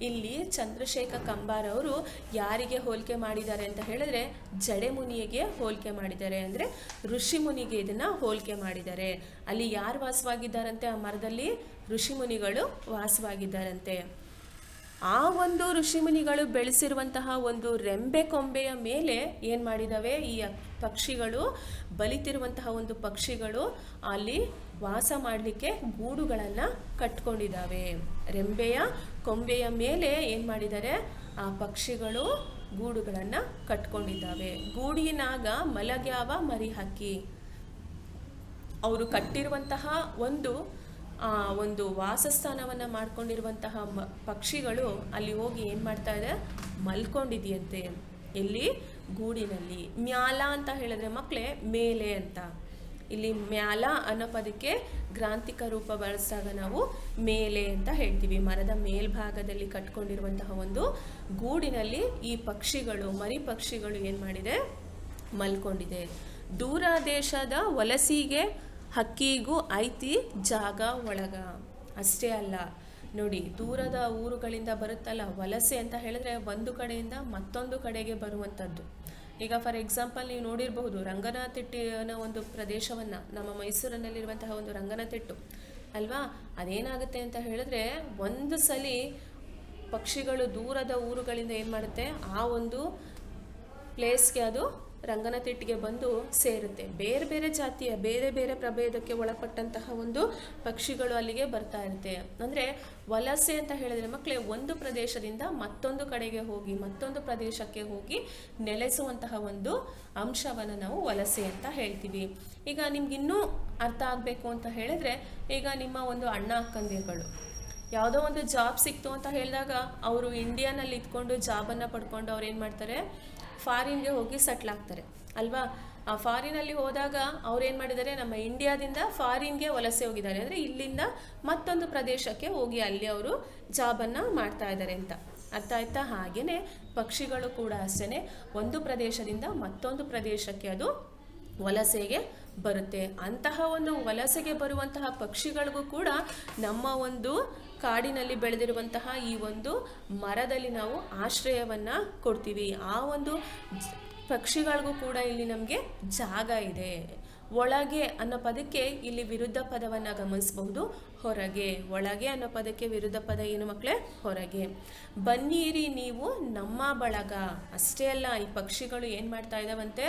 ಇಲ್ಲಿ ಚಂದ್ರಶೇಖರ್ ಕಂಬಾರ್ ಅವರು ಯಾರಿಗೆ ಹೋಲಿಕೆ ಮಾಡಿದ್ದಾರೆ ಅಂತ ಹೇಳಿದ್ರೆ ಜಡೆಮುನಿಗೆ ಹೋಲಿಕೆ ಮಾಡಿದ್ದಾರೆ. ಅಂದರೆ ಋಷಿಮುನಿಗೆ ಇದನ್ನು ಹೋಲಿಕೆ ಮಾಡಿದ್ದಾರೆ. ಅಲ್ಲಿ ಯಾರು ವಾಸವಾಗಿದ್ದಾರಂತೆ, ಆ ಮರದಲ್ಲಿ ಋಷಿಮುನಿಗಳು ವಾಸವಾಗಿದ್ದಾರಂತೆ. ಆ ಒಂದು ಋಷಿಮುನಿಗಳು ಬೆಳೆಸಿರುವಂತಹ ಒಂದು ರೆಂಬೆ ಕೊಂಬೆಯ ಮೇಲೆ ಏನು ಮಾಡಿದ್ದಾವೆ, ಈ ಪಕ್ಷಿಗಳು, ಬಲಿತಿರುವಂತಹ ಒಂದು ಪಕ್ಷಿಗಳು ಅಲ್ಲಿ ವಾಸ ಮಾಡಲಿಕ್ಕೆ ಗೂಡುಗಳನ್ನು ಕಟ್ಕೊಂಡಿದ್ದಾವೆ. ರೆಂಬೆಯ ಕೊಂಬೆಯ ಮೇಲೆ ಏನು ಮಾಡಿದ್ದಾರೆ, ಆ ಪಕ್ಷಿಗಳು ಗೂಡುಗಳನ್ನು ಕಟ್ಕೊಂಡಿದ್ದಾವೆ. ಗೂಡಿನಾಗ ಮಲಗ್ಯಾವ ಮರಿ ಹಕ್ಕಿ. ಅವರು ಕಟ್ಟಿರುವಂತಹ ಒಂದು ವಾಸಸ್ಥಾನವನ್ನು ಮಾಡ್ಕೊಂಡಿರುವಂತಹ ಪಕ್ಷಿಗಳು ಅಲ್ಲಿ ಹೋಗಿ ಏನು ಮಾಡ್ತಾ ಇದೆ, ಮಲ್ಕೊಂಡಿದೆಯಂತೆ. ಎಲ್ಲಿ, ಗೂಡಿನಲ್ಲಿ. ಮ್ಯಾಲ ಅಂತ ಹೇಳಿದ್ರೆ ಮಕ್ಕಳೇ ಮೇಲೆ ಅಂತ. ಇಲ್ಲಿ ಮ್ಯಾಲ ಅನ್ನೋ ಪದಕ್ಕೆ ಗ್ರಾಂಥಿಕ ರೂಪ ಬಳಸಿದಾಗ ನಾವು ಮೇಲೆ ಅಂತ ಹೇಳ್ತೀವಿ. ಮರದ ಮೇಲ್ಭಾಗದಲ್ಲಿ ಕಟ್ಕೊಂಡಿರುವಂತಹ ಒಂದು ಗೂಡಿನಲ್ಲಿ ಈ ಪಕ್ಷಿಗಳು, ಮರಿ ಪಕ್ಷಿಗಳು ಏನು ಮಾಡಿದೆ, ಮಲ್ಕೊಂಡಿದೆ. ದೂರ ದೇಶದ ವಲಸಿಗೆ ಹಕ್ಕಿಗೂ ಐತಿ ಜಾಗ ಒಳಗ. ಅಷ್ಟೇ ಅಲ್ಲ ನೋಡಿ, ದೂರದ ಊರುಗಳಿಂದ ಬರುತ್ತಲ್ಲ ವಲಸೆ ಅಂತ ಹೇಳಿದ್ರೆ ಒಂದು ಕಡೆಯಿಂದ ಮತ್ತೊಂದು ಕಡೆಗೆ ಬರುವಂಥದ್ದು. ಈಗ ಫಾರ್ ಎಕ್ಸಾಂಪಲ್ ನೀವು ನೋಡಿರಬಹುದು ರಂಗನತಿಟ್ಟಿನ ಒಂದು ಪ್ರದೇಶವನ್ನು, ನಮ್ಮ ಮೈಸೂರಿನಲ್ಲಿರುವಂತಹ ಒಂದು ರಂಗನತಿಟ್ಟು ಅಲ್ವಾ, ಅದೇನಾಗುತ್ತೆ ಅಂತ ಹೇಳಿದ್ರೆ ಒಂದು ಸಲ ಪಕ್ಷಿಗಳು ದೂರದ ಊರುಗಳಿಂದ ಏನು ಮಾಡುತ್ತೆ, ಆ ಒಂದು ಪ್ಲೇಸ್ಗೆ ಅದು ರಂಗನತಿಟ್ಟಿಗೆ ಬಂದು ಸೇರುತ್ತೆ. ಬೇರೆ ಬೇರೆ ಜಾತಿಯ ಬೇರೆ ಬೇರೆ ಪ್ರಭೇದಕ್ಕೆ ಒಳಪಟ್ಟಂತಹ ಒಂದು ಪಕ್ಷಿಗಳು ಅಲ್ಲಿಗೆ ಬರ್ತಾ ಇರುತ್ತೆ. ಅಂದರೆ ವಲಸೆ ಅಂತ ಹೇಳಿದ್ರೆ ಮಕ್ಕಳೇ, ಒಂದು ಪ್ರದೇಶದಿಂದ ಮತ್ತೊಂದು ಕಡೆಗೆ ಹೋಗಿ ಮತ್ತೊಂದು ಪ್ರದೇಶಕ್ಕೆ ಹೋಗಿ ನೆಲೆಸುವಂತಹ ಒಂದು ಅಂಶವನ್ನು ನಾವು ವಲಸೆ ಅಂತ ಹೇಳ್ತೀವಿ. ಈಗ ನಿಮ್ಗೆ ಇನ್ನೂ ಅರ್ಥ ಆಗಬೇಕು ಅಂತ ಹೇಳಿದ್ರೆ, ಈಗ ನಿಮ್ಮ ಒಂದು ಅಣ್ಣ ಅಕ್ಕಂದಿರುಗಳು ಯಾವುದೋ ಒಂದು ಜಾಬ್ ಸಿಕ್ತು ಅಂತ ಹೇಳಿದಾಗ ಅವರು ಇಂಡಿಯಾನಲ್ಲಿ ಇದ್ಕೊಂಡು ಜಾಬನ್ನು ಪಡ್ಕೊಂಡು ಅವ್ರು ಏನು ಮಾಡ್ತಾರೆ, ಫಾರಿನ್ಗೆ ಹೋಗಿ ಸೆಟ್ಲ್ ಆಗ್ತಾರೆ ಅಲ್ವಾ. ಆ ಫಾರಿನಲ್ಲಿ ಹೋದಾಗ ಅವ್ರು ಏನು ಮಾಡಿದ್ದಾರೆ, ನಮ್ಮ ಇಂಡಿಯಾದಿಂದ ಫಾರಿನ್ಗೆ ವಲಸೆ ಹೋಗಿದ್ದಾರೆ, ಅಂದರೆ ಇಲ್ಲಿಂದ ಮತ್ತೊಂದು ಪ್ರದೇಶಕ್ಕೆ ಹೋಗಿ ಅಲ್ಲಿ ಅವರು ಜಾಬನ್ನು ಮಾಡ್ತಾ ಇದ್ದಾರೆ ಅಂತ ಅರ್ಥ ಆಯ್ತಾ. ಹಾಗೆಯೇ ಪಕ್ಷಿಗಳು ಕೂಡ ಅಷ್ಟೇ, ಒಂದು ಪ್ರದೇಶದಿಂದ ಮತ್ತೊಂದು ಪ್ರದೇಶಕ್ಕೆ ಅದು ವಲಸೆಗೆ ಬರುತ್ತೆ. ಅಂತಹ ಒಂದು ವಲಸೆಗೆ ಬರುವಂತಹ ಪಕ್ಷಿಗಳಿಗೂ ಕೂಡ ನಮ್ಮ ಒಂದು ಕಾಡಿನಲ್ಲಿ ಬೆಳೆದಿರುವಂತಹ ಈ ಒಂದು ಮರದಲ್ಲಿ ನಾವು ಆಶ್ರಯವನ್ನು ಕೊಡ್ತೀವಿ. ಆ ಒಂದು ಪಕ್ಷಿಗಳಿಗೂ ಕೂಡ ಇಲ್ಲಿ ನಮಗೆ ಜಾಗ ಇದೆ. ಒಳಗೆ ಅನ್ನೋ ಪದಕ್ಕೆ ಇಲ್ಲಿ ವಿರುದ್ಧ ಪದವನ್ನು ಗಮನಿಸಬಹುದು, ಹೊರಗೆ. ಒಳಗೆ ಅನ್ನೋ ಪದಕ್ಕೆ ವಿರುದ್ಧ ಪದ ಏನು ಮಕ್ಕಳೇ, ಹೊರಗೆ. ಬನ್ನಿರಿ ನೀವು ನಮ್ಮ ಬಳಗ. ಅಷ್ಟೇ ಅಲ್ಲ, ಈ ಪಕ್ಷಿಗಳು ಏನು ಮಾಡ್ತಾ ಇದ್ದಾವಂತೆ,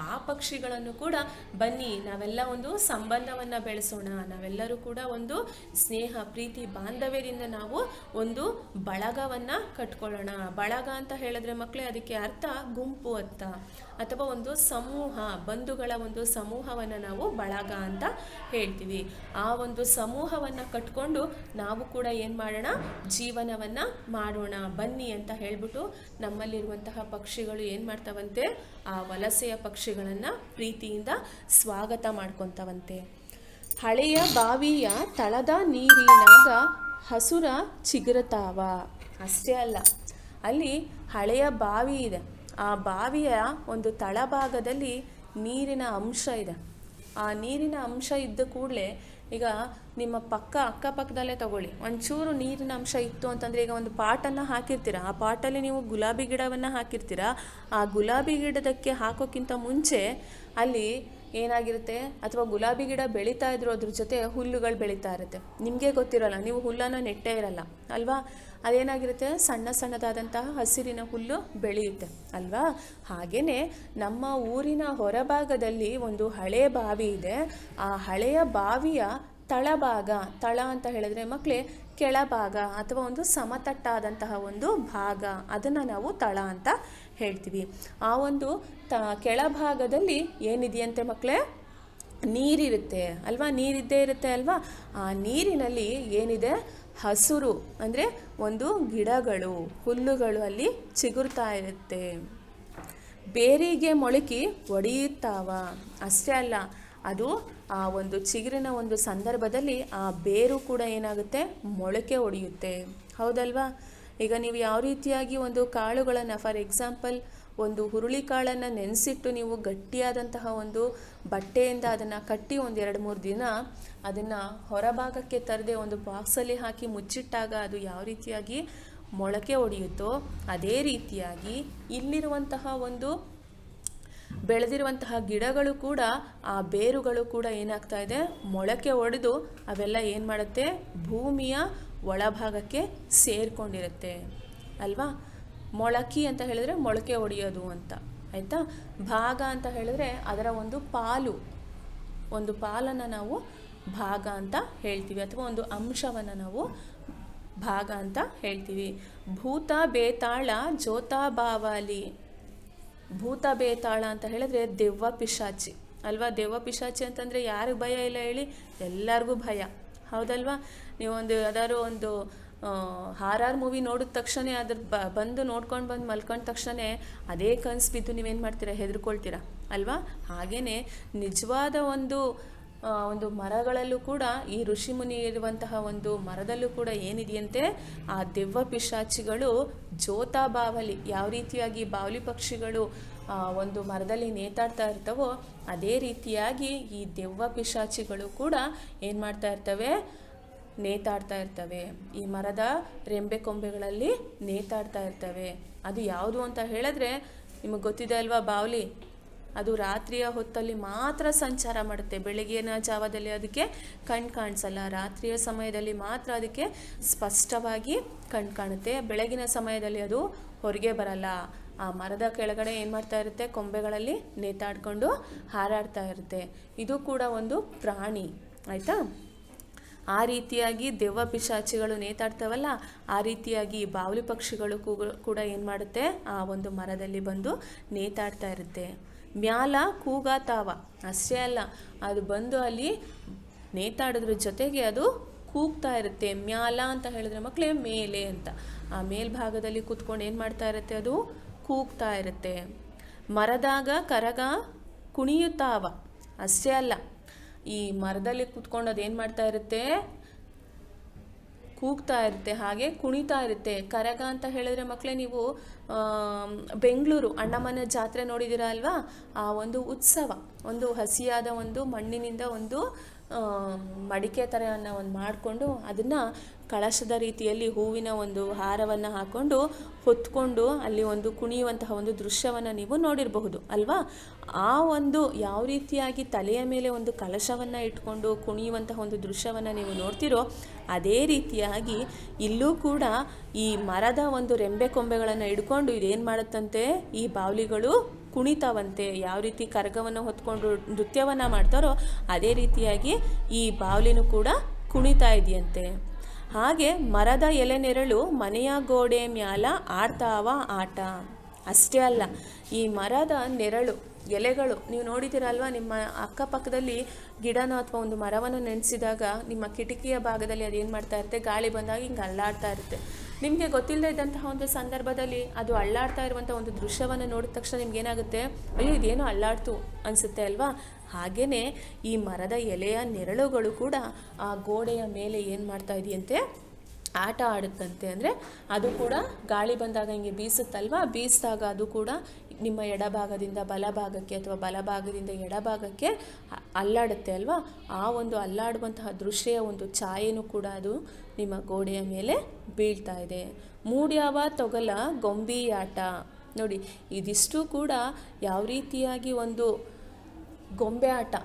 ಆ ಪಕ್ಷಿಗಳನ್ನು ಕೂಡ ಬನ್ನಿ ನಾವೆಲ್ಲ ಒಂದು ಸಂಬಂಧವನ್ನು ಬೆಳೆಸೋಣ, ನಾವೆಲ್ಲರೂ ಕೂಡ ಒಂದು ಸ್ನೇಹ ಪ್ರೀತಿ ಬಾಂಧವ್ಯದಿಂದ ನಾವು ಒಂದು ಬಳಗವನ್ನು ಕಟ್ಕೊಳ್ಳೋಣ. ಬಳಗ ಅಂತ ಹೇಳಿದ್ರೆ ಮಕ್ಕಳೇ, ಅದಕ್ಕೆ ಅರ್ಥ ಗುಂಪು ಅಂತ, ಅಥವಾ ಒಂದು ಸಮೂಹ, ಬಂಧುಗಳ ಒಂದು ಸಮೂಹವನ್ನು ನಾವು ಬಳಗ ಅಂತ ಹೇಳ್ತೀವಿ. ಆ ಒಂದು ಸಮೂಹವನ್ನು ಕಟ್ಕೊಂಡು ನಾವು ಕೂಡ ಏನು ಮಾಡೋಣ, ಜೀವನವನ್ನು ಮಾಡೋಣ ಬನ್ನಿ ಅಂತ ಹೇಳ್ಬಿಟ್ಟು ನಮ್ಮಲ್ಲಿರುವಂತಹ ಪಕ್ಷಿಗಳು ಏನು ಮಾಡ್ತಾವಂತೆ, ಆ ವಲಸೆಯ ಪಕ್ಷಿಗಳನ್ನು ಪ್ರೀತಿಯಿಂದ ಸ್ವಾಗತ ಮಾಡ್ಕೊತಾವಂತೆ. ಹಳೆಯ ಬಾವಿಯ ತಳದ ನೀರಿನಾಗ ಹಸುರ ಚಿಗುರುತ್ತಾವ. ಅಷ್ಟೇ ಅಲ್ಲ, ಅಲ್ಲಿ ಹಳೆಯ ಬಾವಿ ಇದೆ, ಆ ಬಾವಿಯ ಒಂದು ತಳಭಾಗದಲ್ಲಿ ನೀರಿನ ಅಂಶ ಇದೆ. ಆ ನೀರಿನ ಅಂಶ ಇದ್ದ ಕೂಡಲೇ, ಈಗ ನಿಮ್ಮ ಅಕ್ಕಪಕ್ಕದಲ್ಲೇ ತಗೊಳ್ಳಿ, ಒಂಚೂರು ನೀರಿನ ಅಂಶ ಇತ್ತು ಅಂತಂದರೆ, ಈಗ ಒಂದು ಪಾಟನ್ನು ಹಾಕಿರ್ತೀರ, ಆ ಪಾಟಲ್ಲಿ ನೀವು ಗುಲಾಬಿ ಗಿಡವನ್ನು ಹಾಕಿರ್ತೀರ, ಆ ಗುಲಾಬಿ ಗಿಡದಕ್ಕೆ ಹಾಕೋಕ್ಕಿಂತ ಮುಂಚೆ ಅಲ್ಲಿ ಏನಾಗಿರುತ್ತೆ, ಅಥವಾ ಗುಲಾಬಿ ಗಿಡ ಬೆಳೀತಾ ಇದ್ರು ಅದ್ರ ಜೊತೆ ಹುಲ್ಲುಗಳು ಬೆಳೀತಾ ಇರುತ್ತೆ. ನಿಮಗೆ ಗೊತ್ತಿರೋಲ್ಲ, ನೀವು ಹುಲ್ಲನ್ನು ನೆಟ್ಟೇ ಇರಲ್ಲ ಅಲ್ವಾ, ಅದೇನಾಗಿರುತ್ತೆ, ಸಣ್ಣ ಸಣ್ಣದಾದಂತಹ ಹಸಿರಿನ ಹುಲ್ಲು ಬೆಳೆಯುತ್ತೆ ಅಲ್ವಾ. ಹಾಗೆಯೇ ನಮ್ಮ ಊರಿನ ಹೊರಭಾಗದಲ್ಲಿ ಒಂದು ಹಳೆಯ ಬಾವಿ ಇದೆ. ಆ ಹಳೆಯ ಬಾವಿಯ ತಳಭಾಗ, ತಳ ಅಂತ ಹೇಳಿದ್ರೆ ಮಕ್ಕಳೇ ಕೆಳಭಾಗ ಅಥವಾ ಒಂದು ಸಮತಟ್ಟಾದಂತಹ ಒಂದು ಭಾಗ, ಅದನ್ನು ನಾವು ತಳ ಅಂತ ಹೇಳ್ತೀವಿ. ಆ ಒಂದು ಕೆಳಭಾಗದಲ್ಲಿ ಏನಿದೆಯಂತೆ ಮಕ್ಕಳೇ, ನೀರಿರುತ್ತೆ ಅಲ್ವಾ, ನೀರಿದ್ದೇ ಇರುತ್ತೆ ಅಲ್ವಾ. ಆ ನೀರಿನಲ್ಲಿ ಏನಿದೆ, ಹಸುರು ಅಂದರೆ ಒಂದು ಗಿಡಗಳು, ಹುಲ್ಲುಗಳು ಅಲ್ಲಿ ಚಿಗುರ್ತಾ ಇರುತ್ತೆ. ಬೇರಿಗೆ ಮೊಳಕೆ ಒಡೆಯುತ್ತಾವ. ಅಷ್ಟೇ ಅಲ್ಲ, ಅದು ಆ ಒಂದು ಚಿಗುರಿನ ಒಂದು ಸಂದರ್ಭದಲ್ಲಿ ಆ ಬೇರು ಕೂಡ ಏನಾಗುತ್ತೆ, ಮೊಳಕೆ ಒಡೆಯುತ್ತೆ. ಹೌದಲ್ವಾ. ಈಗ ನೀವು ಯಾವ ರೀತಿಯಾಗಿ ಒಂದು ಕಾಳುಗಳನ್ನು, ಫಾರ್ ಎಕ್ಸಾಂಪಲ್ ಒಂದು ಹುರುಳಿಕಾಳನ್ನು ನೆನೆಸಿಟ್ಟು ನೀವು ಗಟ್ಟಿಯಾದಂತಹ ಒಂದು ಬಟ್ಟೆಯಿಂದ ಅದನ್ನು ಕಟ್ಟಿ ಒಂದು 2-3 ದಿನ ಅದನ್ನು ಹೊರಭಾಗಕ್ಕೆ ತರದೆ ಒಂದು ಬಾಕ್ಸಲ್ಲಿ ಹಾಕಿ ಮುಚ್ಚಿಟ್ಟಾಗ ಅದು ಯಾವ ರೀತಿಯಾಗಿ ಮೊಳಕೆ ಒಡೆಯುತ್ತೋ, ಅದೇ ರೀತಿಯಾಗಿ ಇಲ್ಲಿರುವಂತಹ ಒಂದು ಬೆಳೆದಿರುವಂತಹ ಗಿಡಗಳು ಕೂಡ, ಆ ಬೇರುಗಳು ಕೂಡ ಏನಾಗ್ತಾ ಇದೆ, ಮೊಳಕೆ ಒಡೆದು ಅವೆಲ್ಲ ಏನು ಮಾಡುತ್ತೆ, ಭೂಮಿಯ ಒಳಭಾಗಕ್ಕೆ ಸೇರಿಕೊಂಡಿರುತ್ತೆ ಅಲ್ವಾ. ಮೊಳಕೆ ಅಂತ ಹೇಳಿದ್ರೆ ಮೊಳಕೆ ಒಡೆಯೋದು ಅಂತ ಆಯಿತಾ. ಭಾಗ ಅಂತ ಹೇಳಿದ್ರೆ ಅದರ ಒಂದು ಪಾಲು, ಒಂದು ಪಾಲನ್ನು ನಾವು ಭಾಗ ಅಂತ ಹೇಳ್ತೀವಿ, ಅಥವಾ ಒಂದು ಅಂಶವನ್ನು ನಾವು ಭಾಗ ಅಂತ ಹೇಳ್ತೀವಿ. ಭೂತ ಬೇತಾಳ ಜೋತ ಬಾವಾಲಿ. ಭೂತ ಬೇತಾಳ ಅಂತ ಹೇಳಿದ್ರೆ ದೆವ್ವ ಪಿಶಾಚಿ ಅಲ್ವಾ. ದೆವ್ವ ಪಿಶಾಚಿ ಅಂತಂದರೆ ಯಾರಿಗೆ ಭಯ ಇಲ್ಲ ಹೇಳಿ, ಎಲ್ಲರಿಗೂ ಭಯ ಹೌದಲ್ವಾ. ನೀವೊಂದು ಯಾವ್ದಾದ್ರು ಒಂದು ಹಾರರ್ ಮೂವಿ ನೋಡಿದ ತಕ್ಷಣ ಅದ್ರ ಬಂದು ನೋಡ್ಕೊಂಡು ಬಂದು ಮಲ್ಕೊಂಡ ತಕ್ಷಣ ಅದೇ ಕನಸು ಬಿದ್ದು ನೀವೇನು ಮಾಡ್ತೀರಾ, ಹೆದರ್ಕೊಳ್ತೀರಾ ಅಲ್ವಾ. ಹಾಗೆಯೇ ನಿಜವಾದ ಒಂದು ಮರಗಳಲ್ಲೂ ಕೂಡ, ಈ ಋಷಿಮುನಿ ಇರುವಂತಹ ಒಂದು ಮರದಲ್ಲೂ ಕೂಡ ಏನಿದೆಯಂತೆ, ಆ ದೆವ್ವ ಪಿಶಾಚಿಗಳು ಜೋತಾಬಾವಲಿ, ಯಾವ ರೀತಿಯಾಗಿ ಬಾವಲಿ ಪಕ್ಷಿಗಳು ಒಂದು ಮರದಲ್ಲಿ ನೇತಾಡ್ತಾ ಇರ್ತವೋ ಅದೇ ರೀತಿಯಾಗಿ ಈ ದೆವ್ವ ಪಿಶಾಚಿಗಳು ಕೂಡ ಏನು ಮಾಡ್ತಾ ಇರ್ತವೆ, ನೇತಾಡ್ತಾ ಇರ್ತವೆ. ಈ ಮರದ ರೆಂಬೆ ಕೊಂಬೆಗಳಲ್ಲಿ ನೇತಾಡ್ತಾ ಇರ್ತವೆ. ಅದು ಯಾವುದು ಅಂತ ಹೇಳಿದ್ರೆ ನಿಮಗೆ ಗೊತ್ತಿದೆ ಅಲ್ವಾ ಬಾವಲಿ, ಅದು ರಾತ್ರಿಯ ಹೊತ್ತಲ್ಲಿ ಮಾತ್ರ ಸಂಚಾರ ಮಾಡುತ್ತೆ. ಬೆಳಗಿನ ಜಾವದಲ್ಲಿ ಅದಕ್ಕೆ ಕಣ್ಣು ಕಾಣಿಸಲ್ಲ, ರಾತ್ರಿಯ ಸಮಯದಲ್ಲಿ ಮಾತ್ರ ಅದಕ್ಕೆ ಸ್ಪಷ್ಟವಾಗಿ ಕಣ್ಣು ಕಾಣುತ್ತೆ. ಬೆಳಗಿನ ಸಮಯದಲ್ಲಿ ಅದು ಹೊರಗೆ ಬರಲ್ಲ. ಆ ಮರದ ಕೆಳಗಡೆ ಏನು ಮಾಡ್ತಾ ಇರುತ್ತೆ, ಕೊಂಬೆಗಳಲ್ಲಿ ನೇತಾಡ್ಕೊಂಡು ಹಾರಾಡ್ತಾ ಇರುತ್ತೆ. ಇದು ಕೂಡ ಒಂದು ಪ್ರಾಣಿ, ಆಯಿತಾ. ಆ ರೀತಿಯಾಗಿ ದೆವ್ವ ಪಿಶಾಚಿಗಳು ನೇತಾಡ್ತಾವಲ್ಲ, ಆ ರೀತಿಯಾಗಿ ಬಾವಲಿ ಪಕ್ಷಿಗಳು ಕೂಡ ಏನು ಮಾಡುತ್ತೆ, ಆ ಒಂದು ಮರದಲ್ಲಿ ಬಂದು ನೇತಾಡ್ತಾ ಇರುತ್ತೆ. ಮ್ಯಾಲ ಕೂಗಾತಾವ ಅಷ್ಟೇ ಅಲ್ಲ, ಅದು ಬಂದು ಅಲ್ಲಿ ನೇತಾಡೋದ್ರ ಜೊತೆಗೆ ಅದು ಕೂಗ್ತಾ ಇರುತ್ತೆ. ಮ್ಯಾಲ ಅಂತ ಹೇಳಿದ್ರೆ ಮಕ್ಕಳೇ ಮೇಲೆ ಅಂತ, ಆ ಮೇಲ್ಭಾಗದಲ್ಲಿ ಕೂತ್ಕೊಂಡು ಏನು ಮಾಡ್ತಾ ಇರುತ್ತೆ, ಅದು ಕೂಗ್ತಾ ಇರುತ್ತೆ. ಮರದಾಗ ಕರಗ ಕುಣಿಯುತ್ತಾವ ಅಷ್ಟೇ ಅಲ್ಲ, ಈ ಮರದಲ್ಲಿ ಕೂತ್ಕೊಂಡು ಅದೇನು ಮಾಡ್ತಾ ಇರುತ್ತೆ, ಕೂಗ್ತಾ ಇರುತ್ತೆ, ಹಾಗೆ ಕುಣಿತಾ ಇರುತ್ತೆ. ಕರಗ ಅಂತ ಹೇಳಿದ್ರೆ ಮಕ್ಕಳೇ ನೀವು ಬೆಂಗಳೂರು ಅಣ್ಣಮ್ಮನ ಜಾತ್ರೆ ನೋಡಿದ್ದೀರಾ ಅಲ್ವಾ, ಆ ಒಂದು ಉತ್ಸವ, ಒಂದು ಹಸಿಯಾದ ಒಂದು ಮಣ್ಣಿನಿಂದ ಒಂದು ಮಡಿಕೆ ಥರವನ್ನು ಒಂದು ಮಾಡಿಕೊಂಡು ಅದನ್ನು ಕಳಶದ ರೀತಿಯಲ್ಲಿ ಹೂವಿನ ಒಂದು ಹಾರವನ್ನು ಹಾಕ್ಕೊಂಡು ಹೊತ್ಕೊಂಡು ಅಲ್ಲಿ ಒಂದು ಕುಣಿಯುವಂತಹ ಒಂದು ದೃಶ್ಯವನ್ನು ನೀವು ನೋಡಿರಬಹುದು ಅಲ್ವಾ. ಆ ಒಂದು ಯಾವ ರೀತಿಯಾಗಿ ತಲೆಯ ಮೇಲೆ ಒಂದು ಕಲಶವನ್ನು ಇಟ್ಕೊಂಡು ಕುಣಿಯುವಂತಹ ಒಂದು ದೃಶ್ಯವನ್ನು ನೀವು ನೋಡ್ತಿರೋ, ಅದೇ ರೀತಿಯಾಗಿ ಇಲ್ಲೂ ಕೂಡ ಈ ಮರದ ಒಂದು ರೆಂಬೆ ಕೊಂಬೆಗಳನ್ನು ಹಿಡ್ಕೊಂಡು ಇದೇನು ಮಾಡುತ್ತಂತೆ, ಈ ಬಾವಲಿಗಳು ಕುಣಿತಾವಂತೆ. ಯಾವ ರೀತಿ ಕರಗವನ್ನು ಹೊತ್ಕೊಂಡು ನೃತ್ಯವನ್ನು ಮಾಡ್ತಾರೋ ಅದೇ ರೀತಿಯಾಗಿ ಈ ಬಾವಲಿನೂ ಕೂಡ ಕುಣಿತಾ ಇದೆಯಂತೆ. ಹಾಗೆ ಮರದ ಎಲೆ ನೆರಳು ಮನೆಯ ಗೋಡೆ ಮ್ಯಾಲ ಆಡ್ತಾವ ಆಟ ಅಷ್ಟೇ ಅಲ್ಲ, ಈ ಮರದ ನೆರಳು ಎಲೆಗಳು ನೀವು ನೋಡಿದ್ದೀರಲ್ವ, ನಿಮ್ಮ ಅಕ್ಕಪಕ್ಕದಲ್ಲಿ ಗಿಡನ ಅಥವಾ ಒಂದು ಮರವನ್ನು ನೆನೆಸಿದಾಗ ನಿಮ್ಮ ಕಿಟಕಿಯ ಭಾಗದಲ್ಲಿ ಅದೇನು ಮಾಡ್ತಾ ಇರುತ್ತೆ, ಗಾಳಿ ಬಂದಾಗ ಹಿಂಗೆ ಅಲ್ಲಾಡ್ತಾ ಇರುತ್ತೆ. ನಿಮಗೆ ಗೊತ್ತಿಲ್ಲದೆ ಇದ್ದಂತಹ ಒಂದು ಸಂದರ್ಭದಲ್ಲಿ ಅದು ಅಲ್ಲಾಡ್ತಾ ಇರುವಂಥ ಒಂದು ದೃಶ್ಯವನ್ನು ನೋಡಿದ ತಕ್ಷಣ ನಿಮ್ಗೇನಾಗುತ್ತೆ, ಅಯ್ಯೋ ಇದೇನೋ ಅಲ್ಲಾಡ್ತು ಅನಿಸುತ್ತೆ ಅಲ್ವಾ. ಹಾಗೆಯೇ ಈ ಮರದ ಎಲೆಯ ನೆರಳುಗಳು ಕೂಡ ಆ ಗೋಡೆಯ ಮೇಲೆ ಏನು ಮಾಡ್ತಾ ಇದೆಯಂತೆ, ಆಟ ಆಡುತ್ತಂತೆ. ಅಂದರೆ ಅದು ಕೂಡ ಗಾಳಿ ಬಂದಾಗ ಹಿಂಗೆ ಬೀಸುತ್ತಲ್ವ, ಬೀಸಿದಾಗ ಅದು ಕೂಡ ನಿಮ್ಮ ಎಡಭಾಗದಿಂದ ಬಲಭಾಗಕ್ಕೆ ಅಥವಾ ಬಲಭಾಗದಿಂದ ಎಡಭಾಗಕ್ಕೆ ಅಲ್ಲಾಡುತ್ತೆ ಅಲ್ವಾ. ಆ ಒಂದು ಅಲ್ಲಾಡುವಂತಹ ದೃಶ್ಯ ಒಂದು ಛಾಯೆನೂ ಕೂಡ ಅದು ನಿಮ್ಮ ಗೋಡೆಯ ಮೇಲೆ ಬೀಳ್ತಾ ಇದೆ. ಮೂಡ್ಯಾವ ತೊಗಲ ಗೊಂಬಿಯಾಟ ನೋಡಿ, ಇದಿಷ್ಟು ಕೂಡ ಯಾವ ರೀತಿಯಾಗಿ ಒಂದು ಗೊಂಬೆ ಆಟ